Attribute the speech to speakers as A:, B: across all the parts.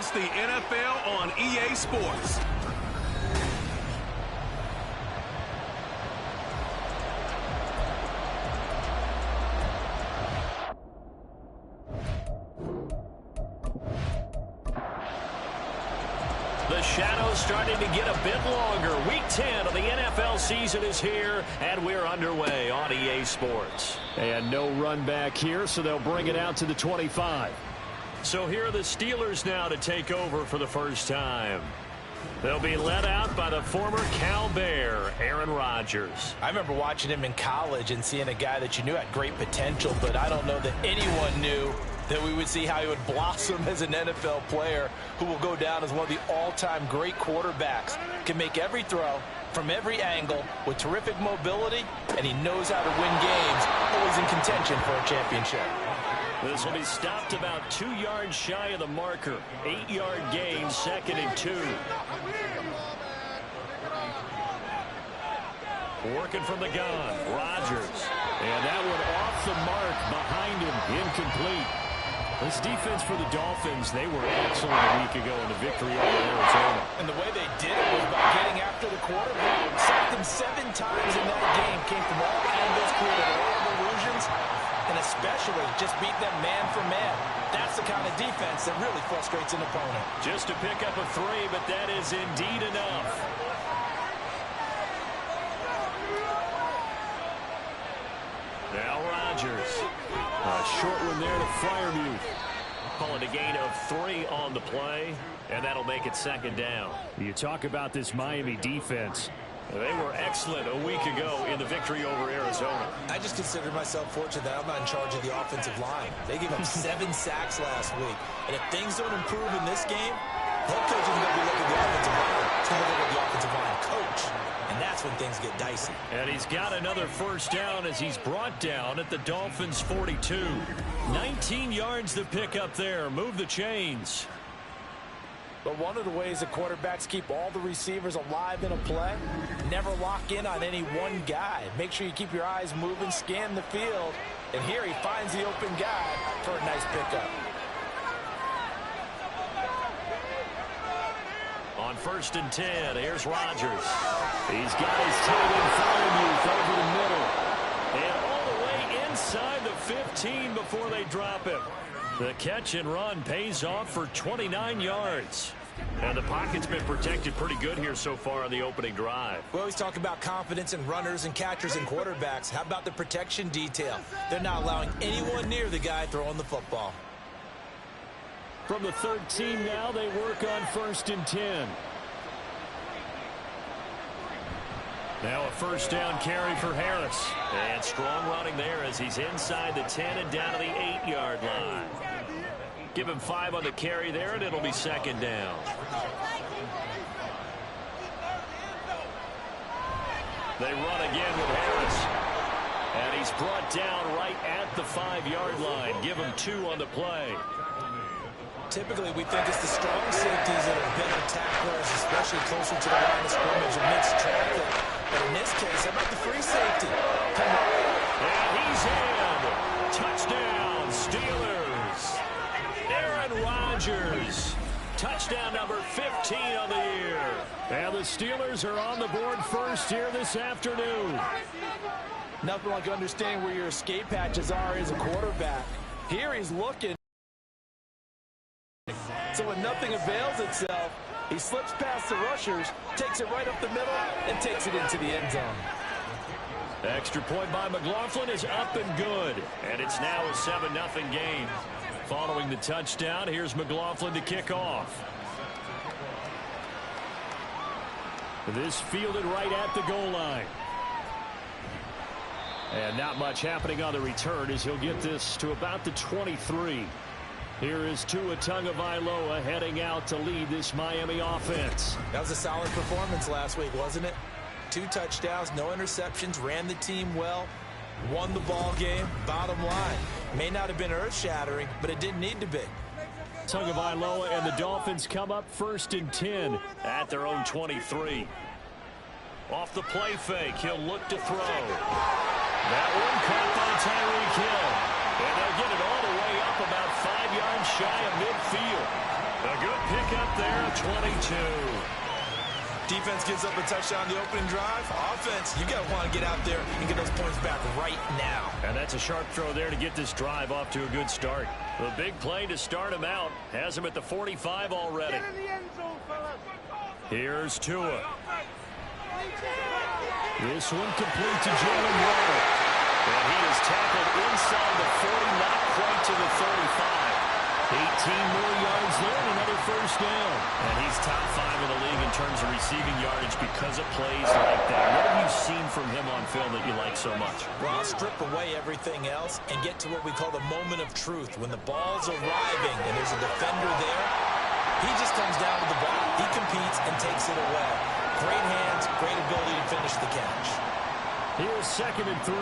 A: It's the NFL on EA Sports.
B: The shadow's starting to get a bit longer. Week 10 of the NFL season is here, and we're underway on EA Sports.
C: And no run back here, so they'll bring it out to the 25.
B: So here are the Steelers now to take over for the first time. They'll be led out by the former Cal Bear, Aaron Rodgers.
D: I remember watching him in college and seeing a guy that you knew had great potential, but I don't know that anyone knew that we would see how he would blossom as an NFL player who will go down as one of the all-time great quarterbacks. Can make every throw from every angle with terrific mobility, and he knows how to win games, always in contention for a championship.
B: This will be stopped about 2 yards shy of the marker. 8-yard gain, 2nd and 2. Working from the gun, Rodgers. And that one off the mark behind him, incomplete. This defense for the Dolphins, they were excellent a week ago in the victory over Arizona.
D: And the way they did it was by getting after the quarterback. Sacked him 7 times in that game. Came from all angles, created a lot of illusions, and especially just beat them man for man. That's the kind of defense that really frustrates an opponent.
B: Just to pick up a 3, but that is indeed enough. Now Rodgers. A short one there to Freiermuth. Call it a gain of 3 on the play, and that'll make it 2nd down.
C: You talk about this Miami defense.
B: They were excellent a week ago in the victory over Arizona.
D: I just consider myself fortunate that I'm not in charge of the offensive line. They gave up 7 sacks last week. And if things don't improve in this game, head coach is going to be looking at the offensive line. He's going to look at the offensive line coach. And that's when things get dicey.
B: And he's got another first down as he's brought down at the Dolphins' 42. 19 yards to pick up there. Move the chains.
D: But one of the ways that quarterbacks keep all the receivers alive in a play, never lock in on any one guy. Make sure you keep your eyes moving, scan the field. And here he finds the open guy for a nice pickup.
B: On 1st and 10, here's Rodgers. He's got his tight end Freiermuth over the middle. And all the way inside the 15 before they drop him. The catch and run pays off for 29 yards. And the pocket's been protected pretty good here so far on the opening drive.
D: We always talk about confidence in runners and catchers and quarterbacks. How about the protection detail? They're not allowing anyone near the guy throwing the football.
C: From the 13 now, they work on 1st and 10.
B: Now a first down carry for Harris. And strong running there as he's inside the 10 and down to the 8-yard line. Give him 5 on the carry there, and it'll be 2nd down. They run again with Harris. And he's brought down right at the 5-yard line. Give him 2 on the play.
D: Typically, we think it's the strong safeties that are better tacklers, especially closer to the line of scrimmage amidst traffic. But in this case, how about the free safety? Come on.
B: And he's in. Touchdown, Steelers. Aaron Rodgers. Touchdown number 15 on the year.
C: And the Steelers are on the board first here this afternoon.
D: Nothing like understanding where your escape hatches are as a quarterback. Here he's looking. So when nothing avails itself, he slips past the rushers, takes it right up the middle, and takes it into the end zone.
B: Extra point by McLaughlin is up and good. And it's now a 7-0 game. Following the touchdown, here's McLaughlin to kick off.
C: This fielded right at the goal line. And not much happening on the return as he'll get this to about the 23. Here is Tua Tagovailoa heading out to lead this Miami offense.
D: That was a solid performance last week, wasn't it? 2 touchdowns, no interceptions, ran the team well, won the ball game. Bottom line, may not have been earth-shattering, but it didn't need to be.
C: Tagovailoa and the Dolphins come up 1st and 10
B: at their own 23. Off the play fake, he'll look to throw. That one caught by Tyreek Hill. And they'll get it all the way up about 5 yards shy of midfield. A good 22.
D: Defense gives up a touchdown the opening drive. Offense, you got to want to get out there and get those points back right now.
B: And that's a sharp throw there to get this drive off to a good start. The big play to start him out has him at the 45 already. Here's Tua. This one complete to Jalen Waddle. And he is tackled inside the 40, not quite to the 35. 18 more yards there and another first down. And he's top 5 in the league in terms of receiving yardage because of plays like that. What have you seen from him on film that you like so much?
D: Well, I'll strip away everything else and get to what we call the moment of truth. When the ball's arriving and there's a defender there, he just comes down to the ball. He competes and takes it away. Great hands, great ability to finish the catch.
C: Here's 2nd and 3.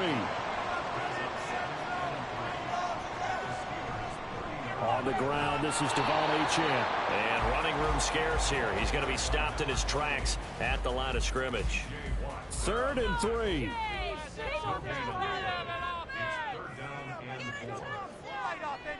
C: On the ground, this is Devon Achane.
B: And running room scarce here. He's going to be stopped in his tracks at the line of scrimmage.
C: 3rd and 3.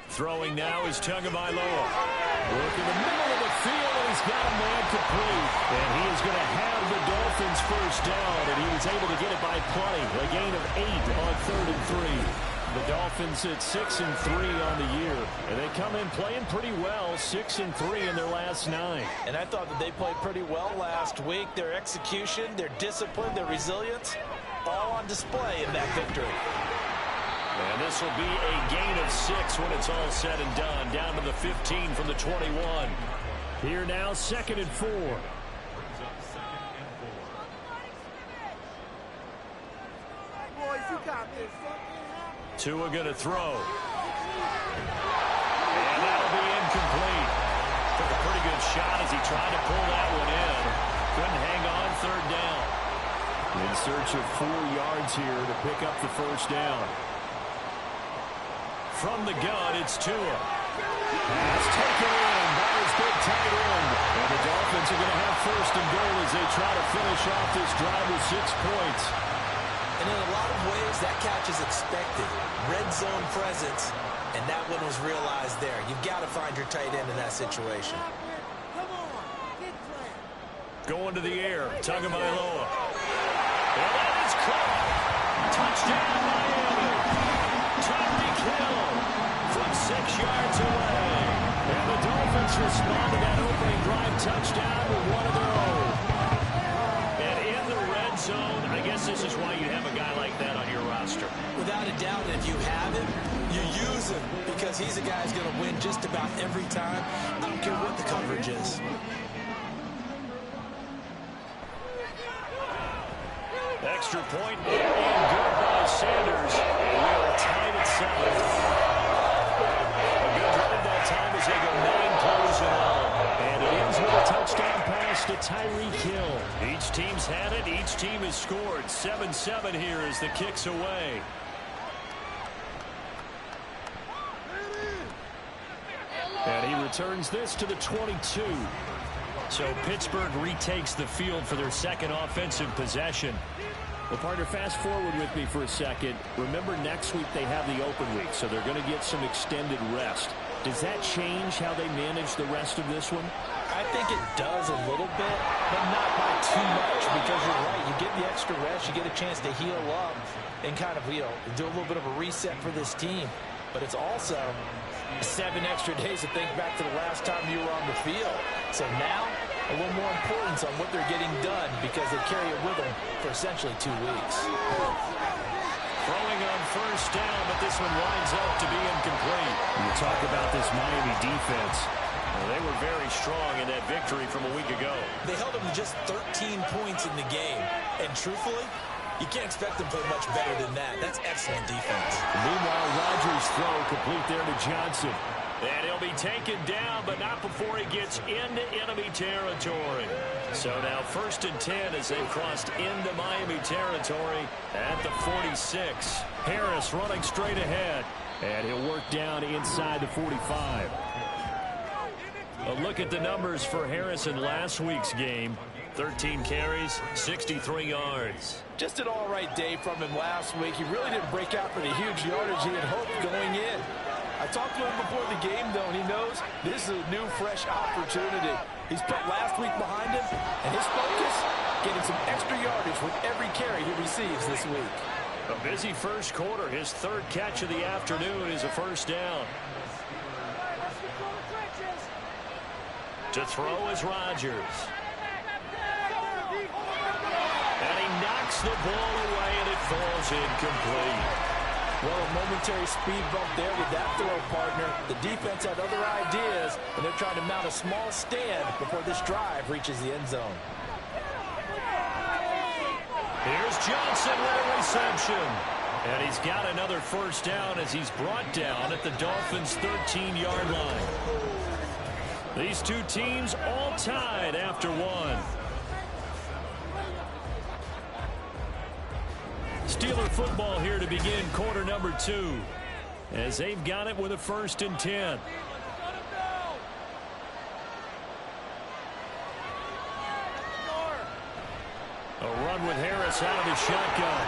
B: Throwing now is Tagovailoa. Work in the middle of the field, and he's got a man complete. And he is going to have the Dolphins first down, and he was able to get it by play. A gain of 8 on 3rd and 3. The Dolphins at 6-3 on the year, and they come in playing pretty well, 6-3 in their last 9.
D: And I thought that they played pretty well last week. Their execution, their discipline, their resilience, all on display in that victory.
B: And this will be a gain of 6 when it's all said and done, down to the 15 from the 21.
C: Here now, 2nd and 4.
E: Boys, you got this.
B: Tua going to throw. And that'll be incomplete. Took a pretty good shot as he tried to pull that one in. Couldn't hang on 3rd down.
C: In search of 4 yards here to pick up the first down.
B: From the gun, it's Tua. Pass taken in by his big tight end. And the Dolphins are going to have 1st and goal as they try to finish off this drive with 6 points.
D: And in a lot of ways, that catch is expected. Red zone presence, and that one was realized there. You've got to find your tight end in that situation.
B: Going to the air, Tagovailoa. And that is caught. Touchdown, Miami. Tyreek Hill from 6 yards away. And the Dolphins respond to that opening drive touchdown with one of their own. And in the red zone, I guess this is why you have a guy like that on your roster.
D: Without a doubt, if you have him, you use him because he's a guy who's going to win just about every time. I don't care what the coverage is.
B: Extra point and good by Sanders. And we are tied at 7. A good drive that time as they go 9 plays in all. And it ends with a touchdown pass to Tyreek Hill. Each team's had it. Each team has scored. 7-7 here as the kick's away.
C: And he returns this to the 22.
B: So Pittsburgh retakes the field for their 2nd offensive possession.
C: Well, partner, fast forward with me for a second. Remember, next week they have the open week, so they're going to get some extended rest. Does that change how they manage the rest of this one?
D: I think it does a little bit, but not by too much, because you're right. You get the extra rest, you get a chance to heal up and kind of, do a little bit of a reset for this team. But it's also 7 extra days to think back to the last time you were on the field. So now, a little more importance on what they're getting done because they carry it with them for essentially 2 weeks.
B: Throwing on 1st down, but this one winds up to be incomplete.
C: You talk about this Miami defense.
B: Well, they were very strong in that victory from a week ago.
D: They held them to just 13 points in the game. And truthfully, you can't expect them to play much better than that. That's excellent defense.
C: Meanwhile, Rodgers' throw complete there to Johnson.
B: And he'll be taken down, but not before he gets into enemy territory. So now 1st and 10 as they've crossed into Miami territory at the 46.
C: Harris running straight ahead. And he'll work down inside the 45.
B: A look at the numbers for Harris in last week's game. 13 carries, 63 yards.
D: Just an all right day from him last week. He really didn't break out for the huge yardage he had hoped going in. I talked to him before the game, though, and he knows this is a new, fresh opportunity. He's put last week behind him, and his focus, getting some extra yardage with every carry he receives this week.
C: A busy first quarter. His third catch of the afternoon is a first down. To throw is Rodgers. And he knocks the ball away, and it falls incomplete.
D: Well, a momentary speed bump there with that throw, partner. The defense had other ideas, and they're trying to mount a small stand before this drive reaches the end zone.
C: Here's Johnson with a reception. And he's got another first down as he's brought down at the Dolphins' 13-yard line. These two teams all tied after one. Steeler football here to begin quarter number 2 as they've got it with a 1st and 10. A run with Harris out of the shotgun.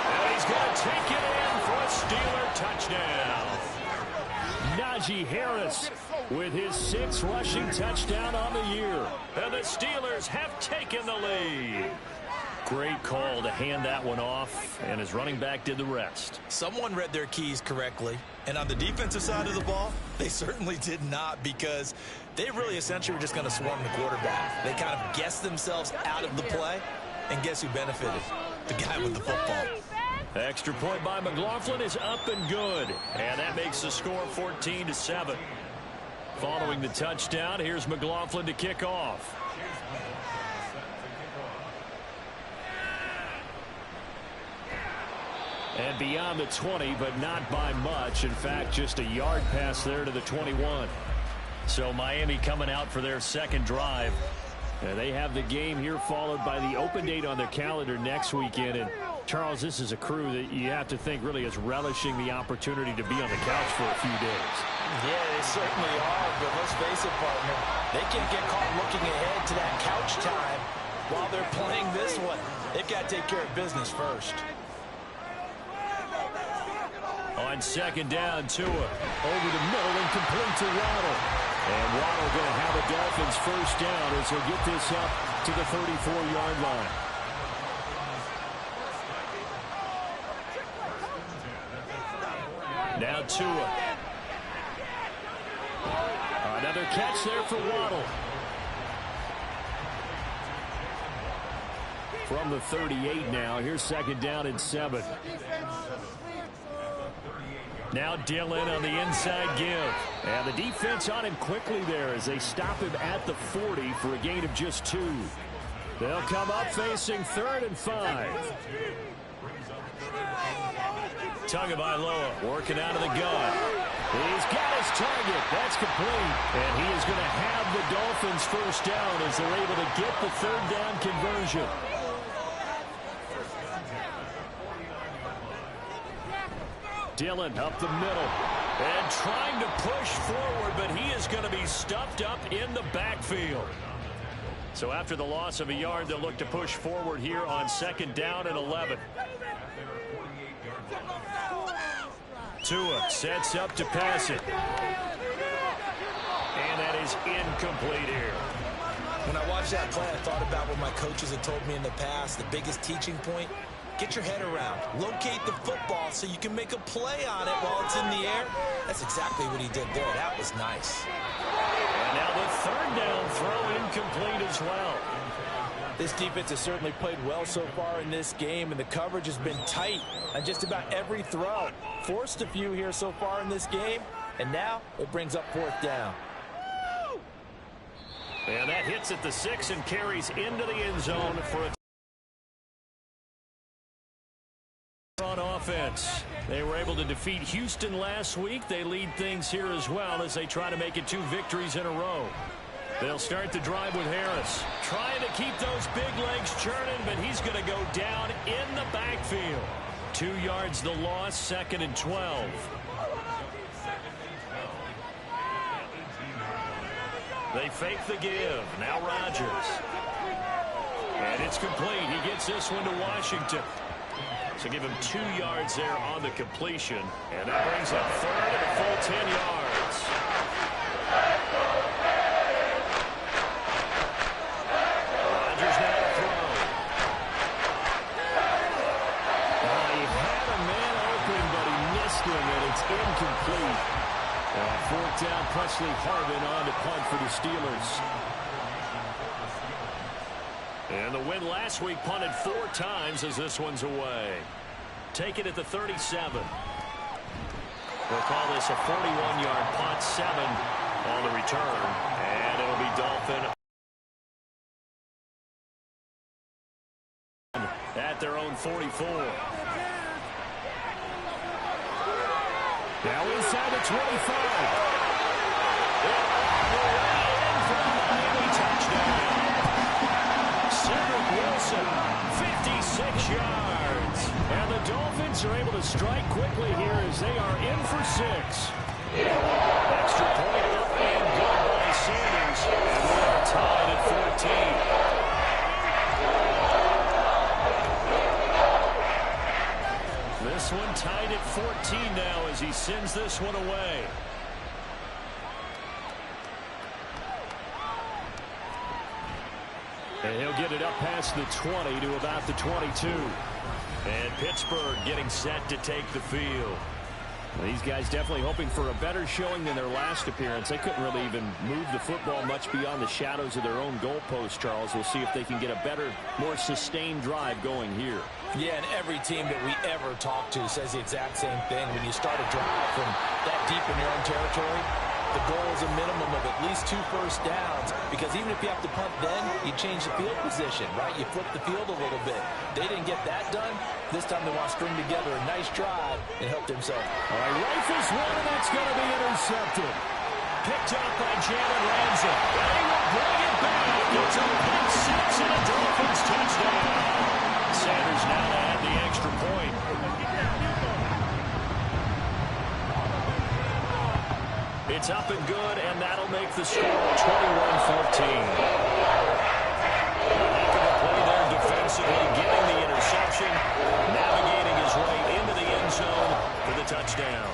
C: And he's going to take it in for a Steeler touchdown. Najee Harris with his 6th rushing touchdown on the year. And the Steelers have taken the lead. Great call to hand that one off, and his running back did the rest.
D: Someone read their keys correctly, and on the defensive side of the ball, they certainly did not, because they really essentially were just going to swarm the quarterback. They kind of guessed themselves out of the play, and guess who benefited? The guy with the football.
C: Extra point by McLaughlin is up and good, and that makes the score 14-7. Following the touchdown, here's McLaughlin to kick off. And beyond the 20, but not by much. In fact, just a yard pass there to the 21. So Miami coming out for their second drive. And they have the game here followed by the open date on their calendar next weekend. And Charles, this is a crew that you have to think really is relishing the opportunity to be on the couch for a few days.
D: Yeah, they certainly are, but let's face it, partner. They can't get caught looking ahead to that couch time while they're playing this one. They've got to take care of business first.
C: On second down, Tua over the middle and complete to Waddle. And Waddle going to have a Dolphins first down as he'll get this up to the 34-yard line. Now Tua. Another catch there for Waddle. From the 38 now, here's second down and 7. Now Dillon on the inside give. And the defense on him quickly there as they stop him at the 40 for a gain of just 2. They'll come up facing 3rd and 5. Tagovailoa working out of the gun. He's got his target. That's complete. And he is going to have the Dolphins first down as they're able to get the 3rd down conversion. Dillon up the middle and trying to push forward, but he is going to be stuffed up in the backfield. So after the loss of a yard, they'll look to push forward here on second down and 11. Tua sets up to pass it. And that is incomplete here.
D: When I watched that play, I thought about what my coaches had told me in the past. The biggest teaching point, get your head around. Locate the football so you can make a play on it while it's in the air. That's exactly what he did there. That was nice.
C: And now the 3rd down throw incomplete as well.
D: This defense has certainly played well so far in this game, and the coverage has been tight on just about every throw. Forced a few here so far in this game, and now it brings up 4th down.
C: And that hits at the 6 and carries into the end zone for a on offense. They were able to defeat Houston last week. They lead things here as well as they try to make it 2 victories in a row. They'll start the drive with Harris. Trying to keep those big legs churning, but he's going to go down in the backfield. 2 yards the loss, 2nd and 12. They fake the give. Now Rodgers. And it's complete. He gets this one to Washington.
B: So give him 2 yards there on the completion. And that brings up third and a full 10 yards. Rodgers now to throw. He had a man open, but he missed him, and it's incomplete. Fourth down, Presley Harvin on to punt for the Steelers. And the win last week punted 4 times as this one's away. Take it at the 37. We'll call this a 41-yard punt, 7 on the return. And it'll be Dolphin at their own 44. Now inside the 25. Touchdown. Cedric Wilson, 56 yards. And the Dolphins are able to strike quickly here as they are in for 6. Extra point up and good by Sanders. And we are tied at 14. This one tied at 14 now as he sends this one away. And he'll get it up past the 20 to about the 22. And Pittsburgh getting set to take the field. These guys definitely hoping for a better showing than their last appearance. They couldn't really even move the football much beyond the shadows of their own goalpost, Charles. We'll see if they can get a better, more sustained drive going here.
D: Yeah, and every team that we ever talk to says the exact same thing. When you start a drive from that deep in your own territory, the goal is a minimum of at least 2 first downs, because even if you have to punt then, you change the field position, right? You flip the field a little bit. They didn't get that done. This time they want to string together a nice drive and help themselves.
B: All right, rifles one, and that's going to be intercepted. Picked up by Jalen Ramsey. They will bring it back. It's a pick six and a Dolphins touchdown. Sanders now to add the extra point. It's up and good, and that'll make the score 21-14. Heck of a play there defensively, getting the interception, navigating his way into the end zone for the touchdown.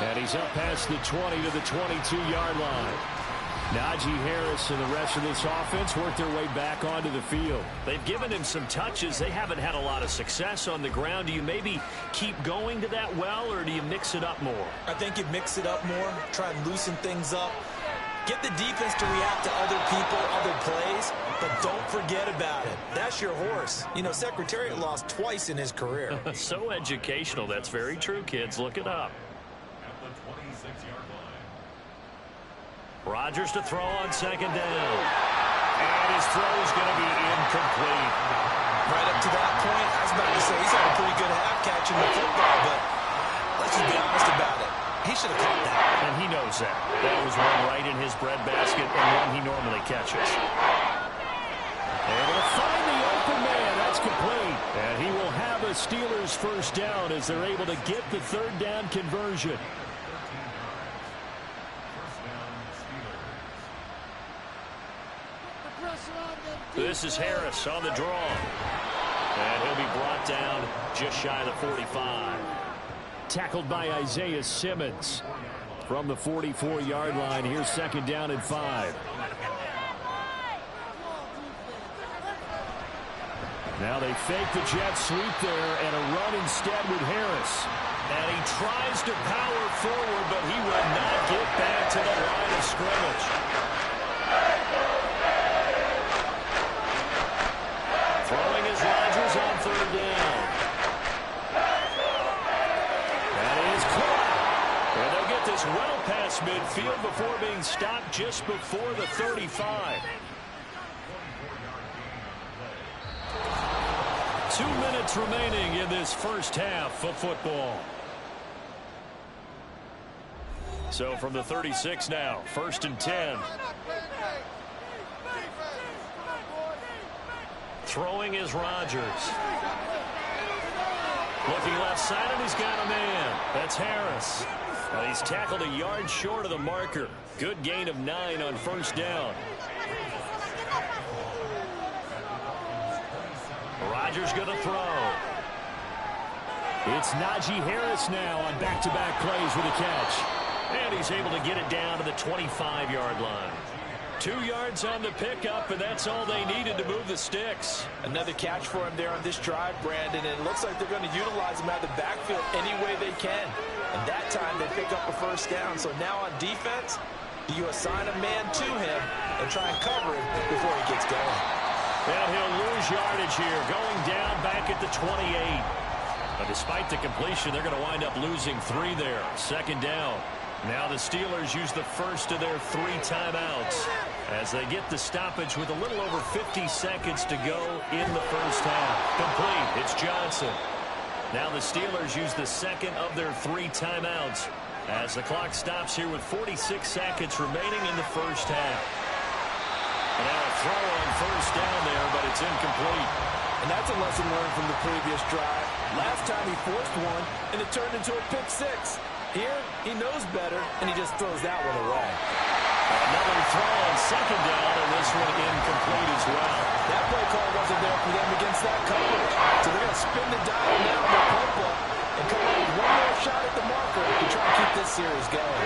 B: And he's up past the 20 to the 22-yard line. Najee Harris and the rest of this offense work their way back onto the field. They've given him some touches. They haven't had a lot of success on the ground. Do you maybe keep going to that well, or do you mix it up more?
F: I think you mix it up more, try and loosen things up. Get the defense to react to other people, other plays, but don't forget about it. That's your horse. You know, Secretariat lost twice in his career.
B: So educational. That's very true, kids. Look it up. Rodgers to throw on second down. And his throw is going to be incomplete.
F: Right up to that point, I was about to say he's had a pretty good half catching the football, but let's just be honest about it. He should have caught that.
B: And he knows that. That was one right in his breadbasket and one he normally catches. Able to find the open man. That's complete. And he will have a Steelers first down as they're able to get the third down conversion. This is Harris on the draw. And he'll be brought down just shy of the 45. Tackled by Isaiah Simmons from the 44-yard line. Here's second down and 5. Now they fake the jet sweep there and a run instead with Harris. And he tries to power forward, but he will not get back to the line of scrimmage. Throwing is Rodgers on third down. That is caught. And they'll get this well past midfield before being stopped just before the 35. 2 minutes remaining in this first half of football. So from the 36 now, first and 10. Throwing is Rodgers. Looking left side, and he's got a man. That's Harris. Well, he's tackled a yard short of the marker. Good gain of 9 on first down. Rodgers going to throw. It's Najee Harris now on back-to-back plays with a catch. And he's able to get it down to the 25-yard line. 2 yards on the pickup, and that's all they needed to move the sticks.
D: Another catch for him there on this drive, Brandon, and it looks like they're going to utilize him out of the backfield any way they can. And that time they pick up a first down. So now on defense, you assign a man to him and try and cover him before he gets going.
B: And he'll lose yardage here, going down back at the 28. But despite the completion, they're going to wind up losing 3 there. Second down. Now the Steelers use the first of their 3 timeouts as they get the stoppage with a little over 50 seconds to go in the first half. Complete. It's Johnson. Now the Steelers use the second of their 3 timeouts as the clock stops here with 46 seconds remaining in the first half. And now a throw on first down there, but it's incomplete.
D: And that's a lesson learned from the previous drive. Last time he forced one, and it turned into a pick 6. Here, he knows better, and he just throws that one away.
B: Another throw on second down, and this one incomplete as well.
D: That play call wasn't there for them against that coverage. So they're going to spin the dial now on the pump up and come out with one more shot at the marker to try and keep this series going.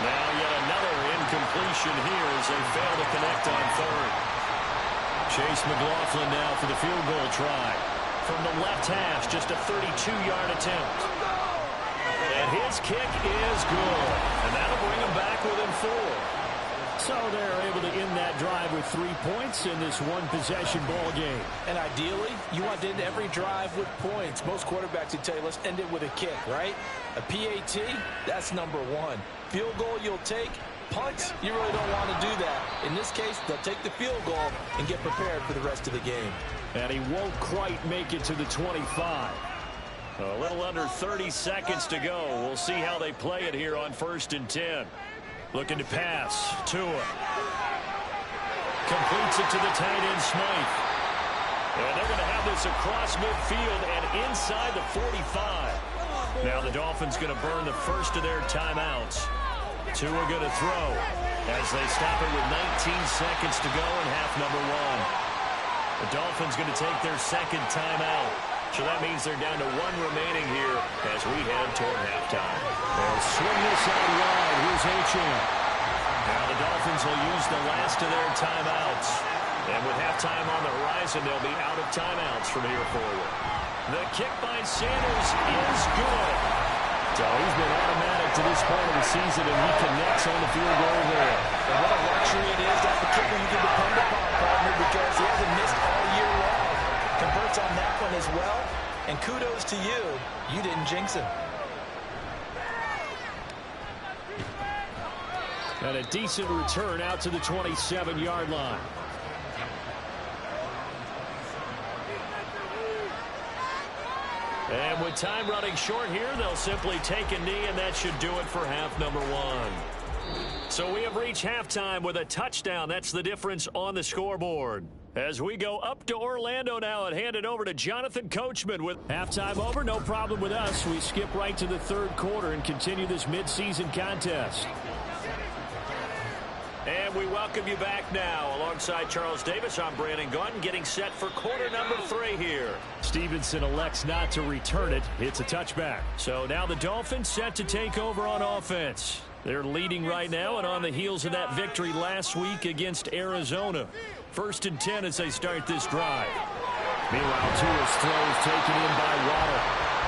B: Now yet another incompletion here as they fail to connect on third. Chase McLaughlin now for the field goal try. From the left hash, just a 32-yard attempt. And his kick is good. And that'll bring him back within 4. So they're able to end that drive with 3 points in this one-possession ball game.
D: And ideally, you want to end every drive with points. Most quarterbacks would tell you, let's end it with a kick, right? A PAT, that's number 1. Field goal you'll take. Punts, you really don't want to do that. In this case, they'll take the field goal and get prepared for the rest of the game.
B: And he won't quite make it to the 25. A little under 30 seconds to go. We'll see how they play it here on 1st and 10. Looking to pass. Tua. Completes it to the tight end, Smythe. And they're going to have this across midfield and inside the 45. Now the Dolphins going to burn the first of their timeouts. Tua going to throw as they stop it with 19 seconds to go in half number 1. The Dolphins going to take their second timeout. So that means they're down to 1 remaining here as we head toward halftime. They'll swing this out wide. Here's Achane. Now the Dolphins will use the last of their timeouts. And with halftime on the horizon, they'll be out of timeouts from here forward. The kick by Sanders is good. So he's been automatic to this point of the season, and he connects on the field goal there.
D: And what a luxury it is to have a kicker you can depend upon, partner, because he hasn't missed all year long. Converts on that one as well, and kudos to you. You didn't jinx him.
B: And a decent return out to the 27-yard line. And with time running short here, they'll simply take a knee, and that should do it for half number 1. So we have reached halftime with a touchdown. That's the difference on the scoreboard. As we go up to Orlando now and hand it over to Jonathan Coachman. With halftime over, no problem with us. We skip right to the 3rd quarter and continue this midseason contest. And we welcome you back now. Alongside Charles Davis, I'm Brandon Gunn, getting set for quarter number 3 here. Stevenson elects not to return it. It's a touchback. So now the Dolphins set to take over on offense. They're leading right now and on the heels of that victory last week against Arizona. 1st and 10 as they start this drive. Meanwhile, Tua's throw is taken in by Waddle.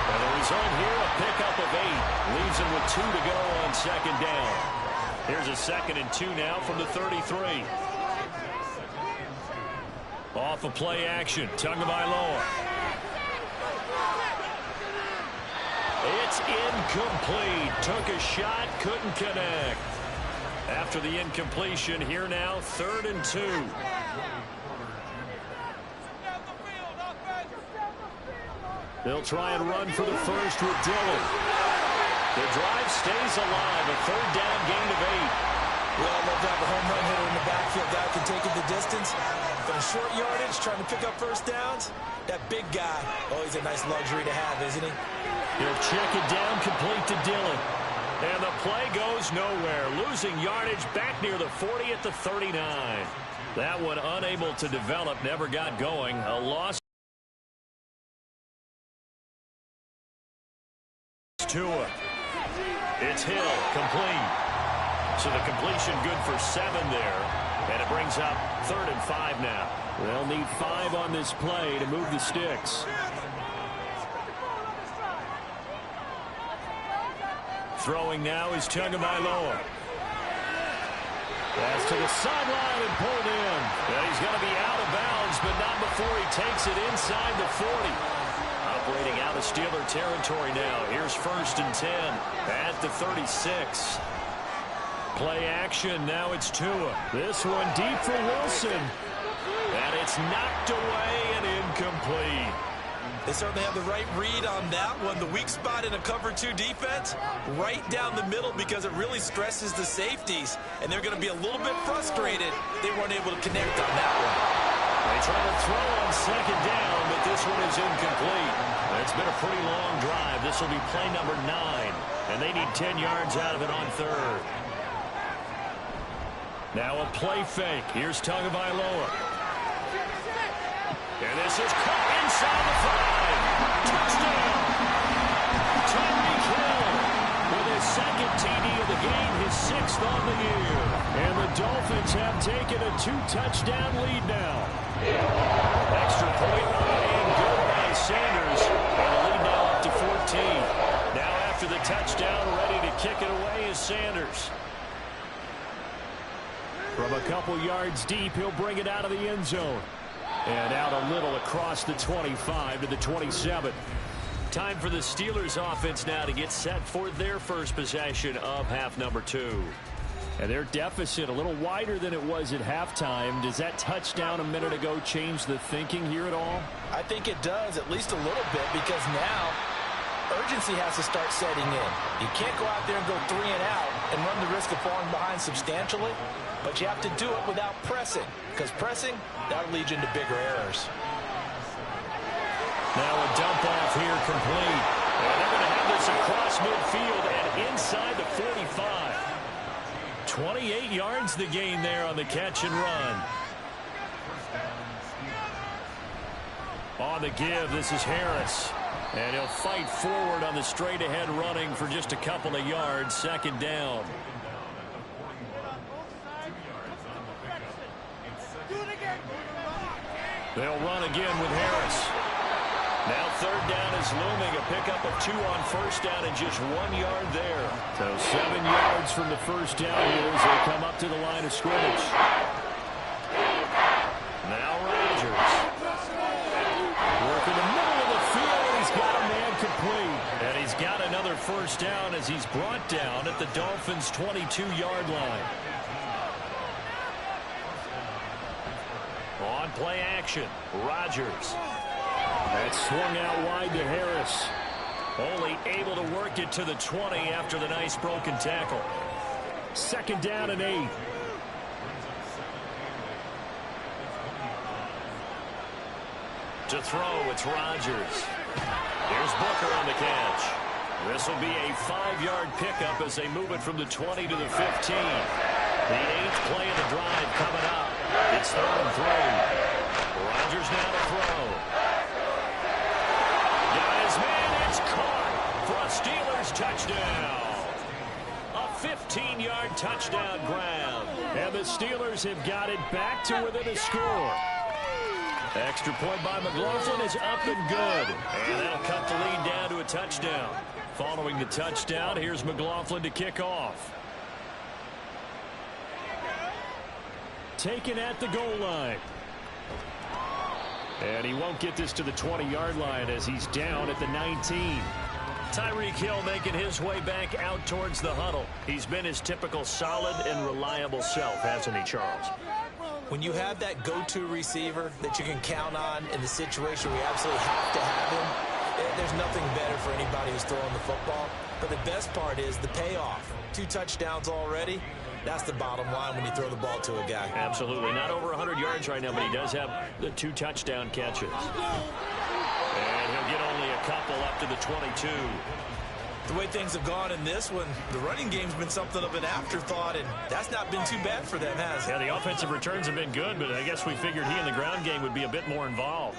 B: And the result here, a pickup of 8. Leaves him with 2 to go on 2nd down. Here's a 2nd and 2 now from the 33. Off of play action. Tagovailoa. It's incomplete. Took a shot, couldn't connect. After the incompletion, here now, 3rd and 2. They'll try and run for the first with Dillon. The drive stays alive. A 3rd down gain of 8.
D: We all love to have a home run hitter in the backfield. Guy can take it the distance. But in short yardage, trying to pick up first downs, that big guy, oh, he's a nice luxury to have, isn't he?
B: He'll check it down, complete to Dillon. And the play goes nowhere. Losing yardage back near the 40 at the 39. That one unable to develop, never got going. A loss. Tua. It's Hill, complete. So the completion good for 7 there. And it brings up 3rd and 5 now. They'll need 5 on this play to move the sticks. Throwing now is Tagovailoa. Pass to the sideline and pulled in. And he's going to be out of bounds, but not before he takes it inside the 40. Operating out of Steeler territory now. Here's 1st and 10 at the 36. Play action. Now it's Tua. This one deep for Wilson. And it's knocked away and incomplete.
F: They certainly have the right read on that one. The weak spot in a cover 2 defense, right down the middle because it really stresses the safeties. And they're going to be a little bit frustrated they weren't able to connect on that one.
B: They try to throw on 2nd down, but this one is incomplete. It's been a pretty long drive. This will be play number 9. And they need 10 yards out of it on 3rd. Now a play fake. Here's Tagovailoa. And this is caught inside the 5. Touchdown! Tyreek Hill with his 2nd TD of the game, his 6th on the year. And the Dolphins have taken a 2-touchdown lead now. Extra point and good by Sanders. And the lead now up to 14. Now after the touchdown, ready to kick it away is Sanders. From a couple yards deep, he'll bring it out of the end zone. And out a little across the 25 to the 27. Time for the Steelers offense now to get set for their first possession of half number 2. And their deficit a little wider than it was at halftime. Does that touchdown a minute ago change the thinking here at all?
F: I think it does, at least a little bit, because now urgency has to start setting in. You can't go out there and go 3 and out and run the risk of falling behind substantially, but you have to do it without pressing, because pressing, that'll lead you into bigger errors.
B: Now a dump off here complete. And they're going to have this across midfield and inside the 45. 28 yards the gain there on the catch and run. On the give, this is Harris. And he'll fight forward on the straight ahead running for just a couple of yards. 2nd down. They'll run again with Harris. Now 3rd down is looming. A pickup of 2 on 1st down and just 1 yard there. So 7 yards from the 1st down here as they come up to the line of scrimmage. Now Rodgers. Working the middle of the field. He's got a man complete. And he's got another 1st down as he's brought down at the Dolphins' 22-yard line. On play action, Rodgers. That swung out wide to Harris. Only able to work it to the 20 after the nice broken tackle. 2nd down and 8. To throw, it's Rodgers. Here's Booker on the catch. This will be a 5-yard pickup as they move it from the 20 to the 15. The 8th play of the drive coming up. It's 3rd and 3. Rodgers now to throw. Got his man. It's caught for a Steelers touchdown. A 15-yard touchdown grab. And the Steelers have got it back to within a score. Extra point by McLaughlin is up and good. And that'll cut the lead down to a touchdown. Following the touchdown, here's McLaughlin to kick off. Taken at the goal line. And he won't get this to the 20-yard line as he's down at the 19. Tyreek Hill making his way back out towards the huddle. He's been his typical solid and reliable self, hasn't he, Charles?
F: When you have that go-to receiver that you can count on in the situation where you absolutely have to have him, there's nothing better for anybody who's throwing the football. But the best part is the payoff. 2 touchdowns already. That's the bottom line when you throw the ball to a guy.
B: Absolutely. Not over 100 yards right now, but he does have the 2 touchdown catches. And And he'll get only a couple up to the 22.
F: The way things have gone in this one, the running game's been something of an afterthought, and that's not been too bad for them, has it?
B: Yeah, the offensive returns have been good, but I guess we figured he in the ground game would be a bit more involved.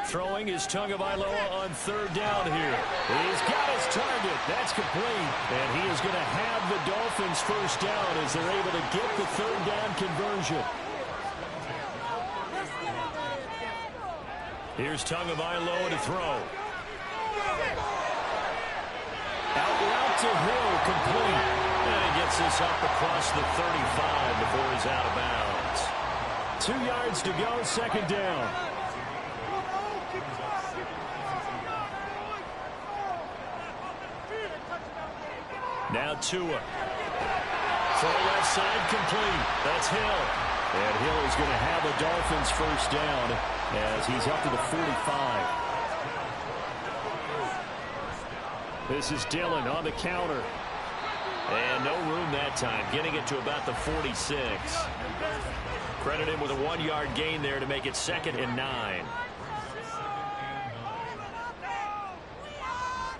B: Throwing is Tagovailoa on third down here. He's got his target. That's complete. And he is going to have the Dolphins first down as they're able to get the third down conversion. Here's Tagovailoa to throw. Out route to Hill, complete. And he gets this up across the 35 before he's out of bounds. 2 yards to go, second down. Now Tua. Throw left side, complete. That's Hill. And Hill is going to have the Dolphins first down as he's up to the 45. This is Dillon on the counter. And no room that time, getting it to about the 46. Credit him with a 1-yard gain there to make it 2nd and 9.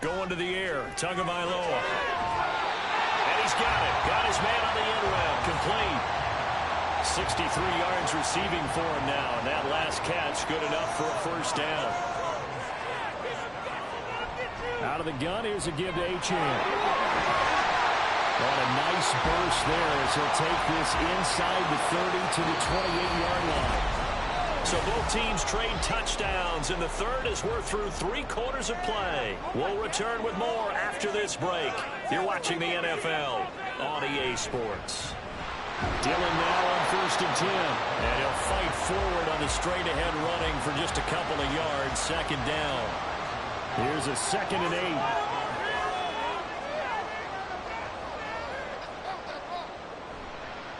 B: Going to the air, Tagovailoa. And he's got it. Got his man on the end route, complete. 63 yards receiving for him now, and that last catch good enough for a first down. Out of the gun, here's a give to Achane. On a nice burst there as he'll take this inside the 30 to the 28-yard line. So both teams trade touchdowns, and the third as we're through 3 quarters of play. We'll return with more after this break. You're watching the NFL on EA Sports. Dillon now on 1st and 10. And he'll fight forward on the straight-ahead running for just a couple of yards. Second down. Here's a 2nd and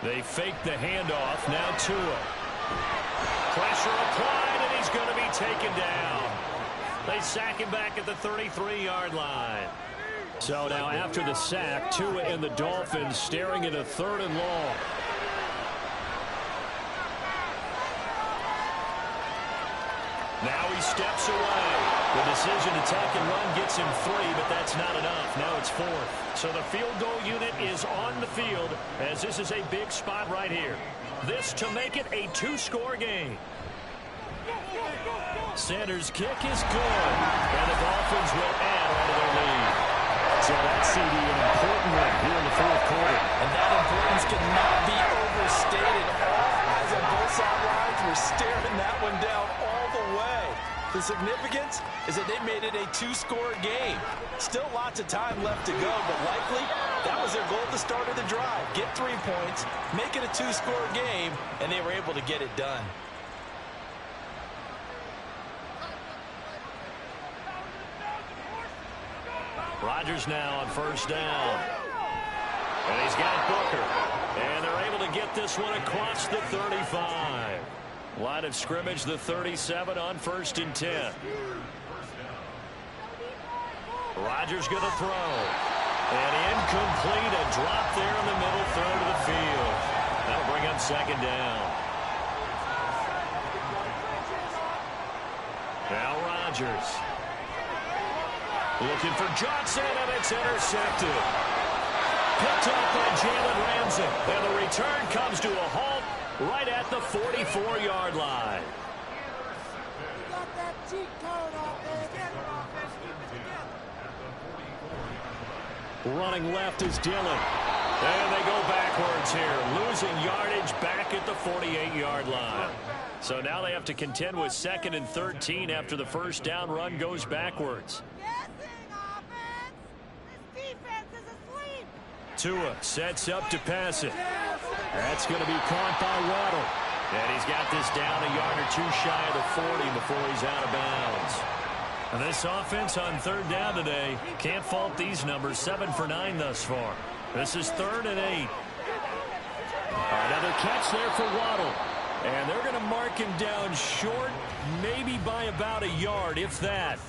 B: 8. They fake the handoff. Now Tua. Pressure applied, and he's going to be taken down. They sack him back at the 33-yard line. So now after the sack, Tua and the Dolphins staring at a 3rd and long. Now he steps away. The decision to tuck and run gets him 3, but that's not enough. Now it's 4th. So the field goal unit is on the field as this is a big spot right here. This to make it a 2-score game. Sanders' kick is good, and the Dolphins will add on to their lead. So that's CD an important one here in the 4th quarter.
D: And that importance cannot be overstated. All eyes on both sidelines were staring that one down all the way. The significance is that they made it a 2-score game. Still lots of time left to go, but likely that was their goal at the start of the drive. Get 3 points, make it a 2-score game, and they were able to get it done.
B: Rodgers now on 1st down. And he's got Booker. And they're able to get this one across the 35. Line of scrimmage, the 37 on 1st and 10. Rodgers going to throw. And incomplete, a drop there in the middle third of the field. That'll bring up 2nd down. Now Rodgers. Looking for Johnson, and it's intercepted. Picked up by Jalen Ramsey. And the return comes to a halt right at the 44-yard line.
E: Got that cheat code off there.
B: Running left is Dillon. And they go backwards here. Losing yardage back at the 48-yard line. So now they have to contend with 2nd and 13 after the first down run goes backwards. Tua sets up to pass it. That's going to be caught by Waddle. And he's got this down a yard or 2 shy of the 40 before he's out of bounds. And this offense on 3rd down today, can't fault these numbers. 7 for 9 thus far. This is 3rd and 8. Another catch there for Waddle. And they're going to mark him down short, maybe by about a yard, if that.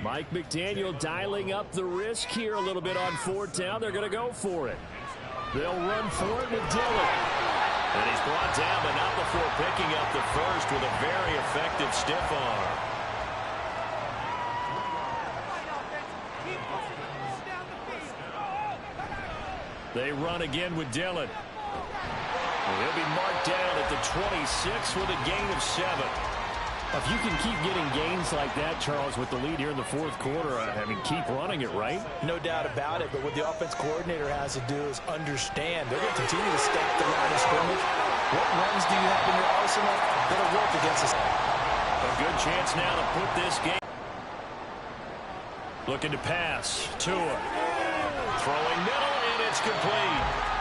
B: Mike McDaniel dialing up the risk here a little bit on 4th down. They're going to go for it. They'll run for it with Dillon. And he's brought down, but not before picking up the first with a very effective stiff arm. They run again with Dillon. He'll be marked down at the 26 with a gain of 7.
C: If you can keep getting gains like that, Charles, with the lead here in the fourth quarter, I mean, keep running it, right?
F: No doubt about it, but what the offense coordinator has to do is understand they're going to continue to stack the line of scrimmage. What runs do you have in your arsenal that'll work against us?
B: A good chance now to put this game. Looking to pass. Tua. Throwing middle, and it's complete.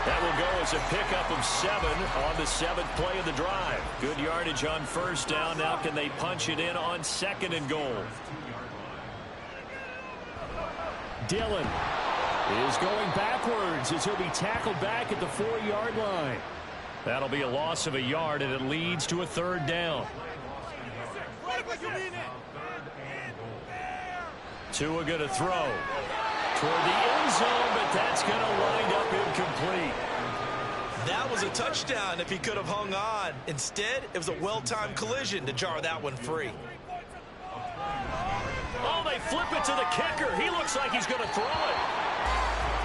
B: That will go as a pickup of 7 on the 7th play of the drive. Good yardage on first down. Now can they punch it in on 2nd and goal?
C: Dillon is going backwards as he'll be tackled back at the 4-yard line.
B: That'll be a loss of a yard, and it leads to a 3rd down. Tua going to throw toward the end zone, but that's going to wind up incomplete.
F: That was a touchdown if he could have hung on. Instead, it was a well-timed collision to jar that one free.
B: Oh, they flip it to the kicker. He looks like he's going to throw it.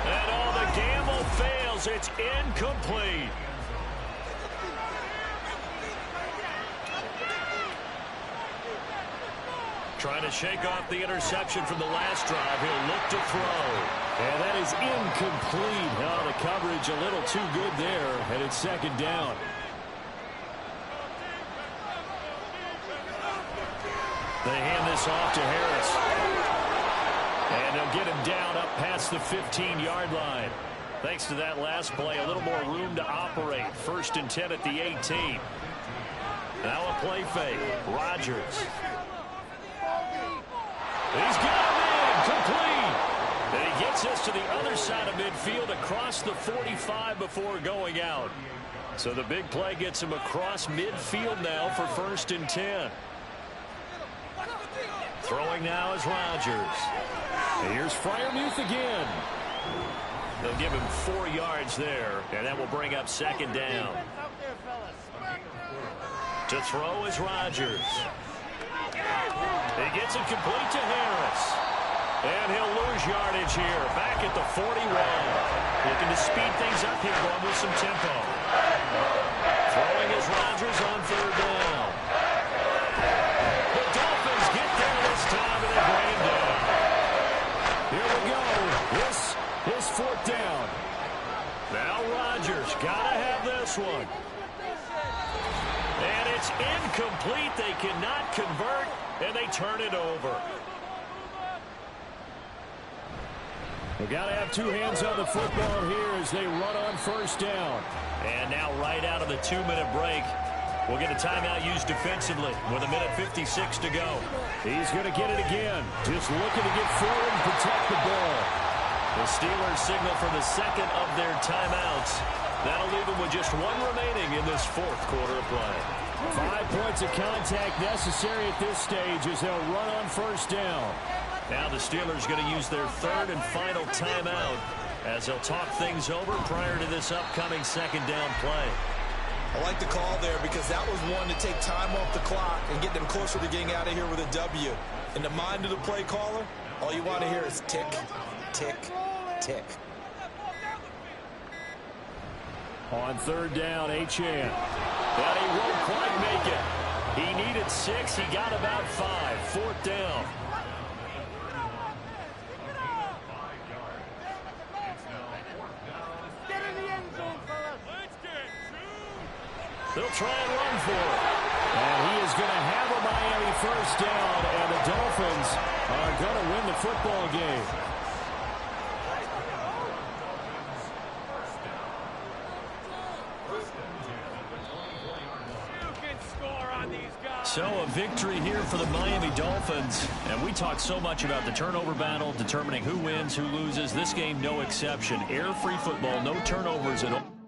B: And oh, the gamble fails. It's incomplete. Trying to shake off the interception from the last drive. He'll look to throw.
C: And that is incomplete. Oh, the coverage a little too good there, and it's 2nd down.
B: They hand this off to Harris. And they'll get him down up past the 15-yard line. Thanks to that last play, a little more room to operate. 1st and 10 at the 18. Now a play fake. Rodgers. He's got him in, complete. And he gets us to the other side of midfield across the 45 before going out. So the big play gets him across midfield now for 1st and 10. Throwing now is Rodgers.
C: Here's Freiermuth again.
B: They'll give him 4 yards there, and that will bring up 2nd down. To throw is Rodgers. He gets it complete to Harris. And he'll lose yardage here. Back at the 41. Looking to speed things up here, going with some tempo. Throwing is Rodgers on 3rd down. The Dolphins get there this time, and they bring him down.
C: Here we go. This is 4th down.
B: Now Rodgers. Gotta have this one. And it's incomplete. They cannot convert, and they turn it over.
C: We've got to have 2 hands on the football here as they run on 1st down.
B: And now right out of the 2-minute break, we'll get a timeout used defensively with 1:56 to go.
C: He's going to get it again. Just looking to get forward and protect the ball.
B: The Steelers signal for the 2nd of their timeouts. That'll leave them with just 1 remaining in this 4th quarter of play.
C: 5 points of contact necessary at this stage as they'll run on 1st down.
B: Now the Steelers going to use their 3rd and final timeout as they'll talk things over prior to this upcoming 2nd down play.
F: I like the call there because that was one to take time off the clock and get them closer to getting out of here with a W. In the mind of the play caller, all you want to hear is tick, tick, tick.
C: On 3rd down, Achane.
B: But he won't quite make it. He needed 6. He got about 5. 4th down. They'll try and run for it.
C: And he is going to have a Miami 1st down, and the Dolphins are going to win the football game.
B: So a victory here for the Miami Dolphins. And we talk so much about the turnover battle, determining who wins, who loses. This game, no exception. Air-free football, no turnovers at all.